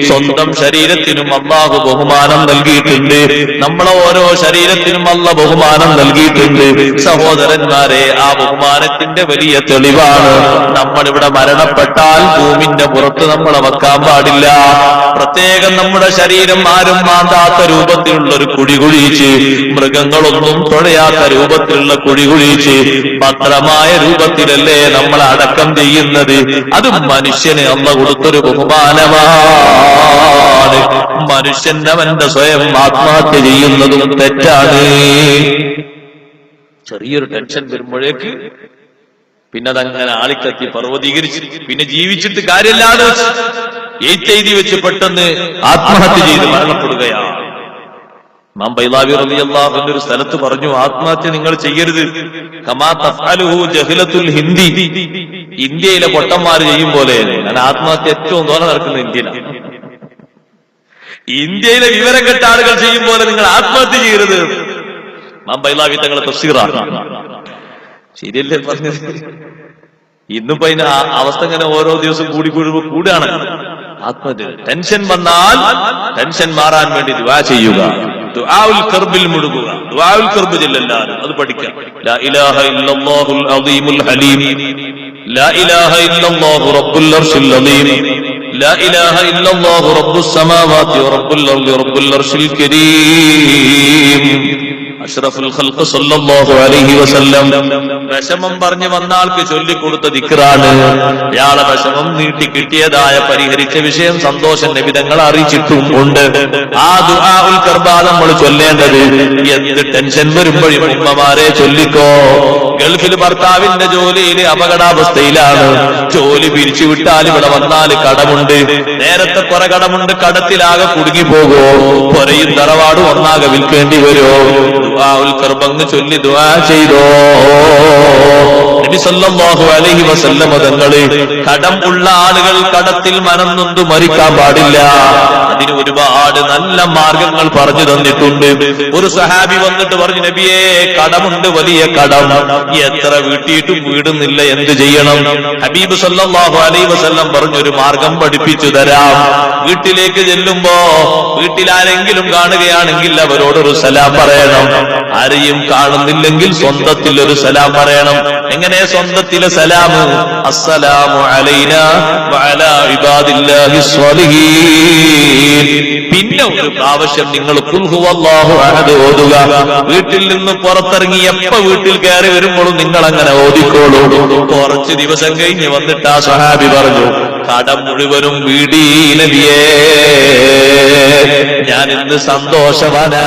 സ്വന്തം ശരീരത്തിനും അല്ലാഹു ബഹുമാനം നൽകിയിട്ടുണ്ട്. നമ്മളെ ഓരോ ശരീരത്തിനും അല്ലാഹു ബഹുമാനം നൽകിയിട്ടുണ്ട്. സഹോദരന്മാരെ, ആ ബഹുമാനത്തിന്റെ വലിയ തെളിവാണ് നമ്മളിവിടെ മരണപ്പെട്ടാൽ ഭൂമിന്റെ പുറത്ത് നമ്മളെ വെക്കാൻ പാടില്ല. പ്രത്യേകം നമ്മുടെ ശരീരം ആരും മാന്താത്ത രൂപത്തിലുള്ള ഒരു കുഴി കുഴിച്ച്, മൃഗങ്ങളൊന്നും തുഴയാത്ത രൂപത്തിലുള്ള കുഴി കുഴിച്ച് ഭദ്രമായ രൂപത്തിലല്ലേ നമ്മൾ അടക്കം ചെയ്യുന്നത്. അത് മനുഷ്യന് അമ്മ കൊടുത്തൊരു ബഹുമാനമാണ്. മനുഷ്യൻ അവന്റെ സ്വയം ആത്മഹത്യ ചെയ്യുന്നതും തെറ്റാണ്. ചെറിയൊരു ടെൻഷൻ വരുമ്പോഴേക്ക് പിന്നെ അതങ്ങനെ ആളിക്കത്തി പർവ്വതീകരിച്ച് പിന്നെ ജീവിച്ചിട്ട് കാര്യമില്ലാതെ എഴുതി വെച്ച് പെട്ടെന്ന് ആത്മഹത്യ ചെയ്ത് മരണപ്പെടുകയാണ്. ഇമാം ബൈളാവി റളിയല്ലാഹു അൻഹു ഒരു സ്ഥലത്ത് പറഞ്ഞു, ആത്മഹത്യ നിങ്ങൾ ചെയ്യരുത്. കമാ തഫ്അലുഹു ജഹ്ലത്തുൽ ഹിന്ദി, ഇന്ത്യയിലെ പൊട്ടന്മാർ ചെയ്യും പോലെ. ഞാൻ ആത്മഹത്യ ഏറ്റവും തോന്നെ നടക്കുന്നത് ഇന്ത്യയിലാണ്. ഇന്ത്യയിലെ വിവരം കെട്ട ആളുകൾ ചെയ്യും പോലെ നിങ്ങൾ ആത്മഹത്യ ചെയ്യരുത്. ഇമാം ബൈളാവി തങ്ങളെ തഫ്സീറാണ്. ശരിയല്ലേ പറഞ്ഞത്? ഇന്നിപ്പോ അതിന്റെ അവസ്ഥ ഇങ്ങനെ ഓരോ ദിവസം കൂടാണ്. ആത്മഹത്യ, ടെൻഷൻ വന്നാൽ ടെൻഷൻ മാറാൻ വേണ്ടി ദുആ ചെയ്യുക, ദുആഉൽ കർബിൽ മുഴുകുക, ദുആഉൽ കർബ് ചൊല്ലാനും അത് പഠിക്കുക. ലാ ഇലാഹ ഇല്ലല്ലാഹുൽ അദീമുൽ ഹലീം, ലാ ഇലാഹ ഇല്ലല്ലാഹു റബ്ബുൽ അർശിൽ അദീം, ലാ ഇലാഹ ഇല്ലല്ലാഹു റബ്ബുസ് സമാവാതി വറബ്ബുൽ അർളി റബ്ബുൽ അർശിൽ കരീം. അഷ്റഫുൽ ഖൽഖ് സല്ലല്ലാഹു അലൈഹി വസല്ലം വിഷമം പറഞ്ഞു വന്ന ആൾക്ക് ചൊല്ലിക്കൊടുത്ത ദിക്റാണ്. ഇയാളെ വിഷമം നീട്ടി കിട്ടിയതായ പരിഹരിച്ച വിഷയം സന്തോഷം നബി തങ്ങൾ അറിയിച്ചിട്ടുണ്ട്. ആ ദുആഉൽ കർബാ നമ്മൾ ചൊല്ലേണ്ടത്. എന്ത് ടെൻഷൻ വരുമ്പോഴും ഉമ്മമാരെ ചൊല്ലിക്കോ. ഗൾഫിൽ ഭർത്താവിന്റെ ജോലിയിൽ അപകടാവസ്ഥയിലാണ്. ജോലി പിരിച്ചുവിട്ടാൽ ഇവിടെ വന്നാൽ കടമുണ്ട്. നേരത്തെ കുറെ കടമുണ്ട്, കടത്തിലാകെ കുടുങ്ങിപ്പോകോ. പൊരയും തറവാടും ഒന്നാകെ വിൽക്കേണ്ടി വരുമോ. ദുആഉൽ കർബ് ചൊല്ലി ദുആ ചെയ്തോ. നബി സല്ലല്ലാഹു അലൈഹി വസല്ലം തങ്ങളെ കടം ഉള്ള ആളുകൾ കടത്തിൽ മനം നൊന്ത് മരിക്കാൻ പാടില്ല. അതിന് ഒരുപാട് നല്ല മാർഗങ്ങൾ പറഞ്ഞു തന്നിട്ടുണ്ട്. ഒരു സഹാബി വന്നിട്ട് പറഞ്ഞു, നബിയേ കടമുണ്ട്, വലിയ കടം, എത്ര വീട്ടിയിട്ടും വീടുന്നില്ല, എന്ത് ചെയ്യണം? ഹബീബ് സല്ലല്ലാഹു അലൈഹി വസല്ലം പറഞ്ഞൊരു മാർഗം പഠിപ്പിച്ചു തരാം. വീട്ടിലേക്ക് ചെല്ലുമ്പോ വീട്ടിലാരെങ്കിലും കാണുകയാണെങ്കിൽ അവരോടൊരു സലാം പറയണം. ആരെയും കാണുന്നില്ലെങ്കിൽ സ്വന്തത്തിൽ ഒരു സലാം പറയണം. എങ്ങനെ സ്വന്തത്തിലെ സലാം? അസ്സലാമു അലൈനാ വഅലാ ഇബാദില്ലാഹി സ്വാലിഹീൻ. പിന്നെ ഒരു പ്രാവശ്യം നിങ്ങൾ ഖുൽ ഹുവല്ലാഹു അഹദ് ഓതുക. വീട്ടിൽ നിന്ന് പുറത്തിറങ്ങി എപ്പോ വീട്ടിൽ കയറി വരുമ്പോഴും നിങ്ങൾ അങ്ങനെ ഓതിക്കോളൂ. കുറച്ച് ദിവസം കഴിഞ്ഞ് വന്നിട്ട് ആ സ്വഹാബി പറഞ്ഞു, കടം മുഴുവനും വീടീ നബിയേ, ഞാൻ ഇന്ന് സന്തോഷവാനാ.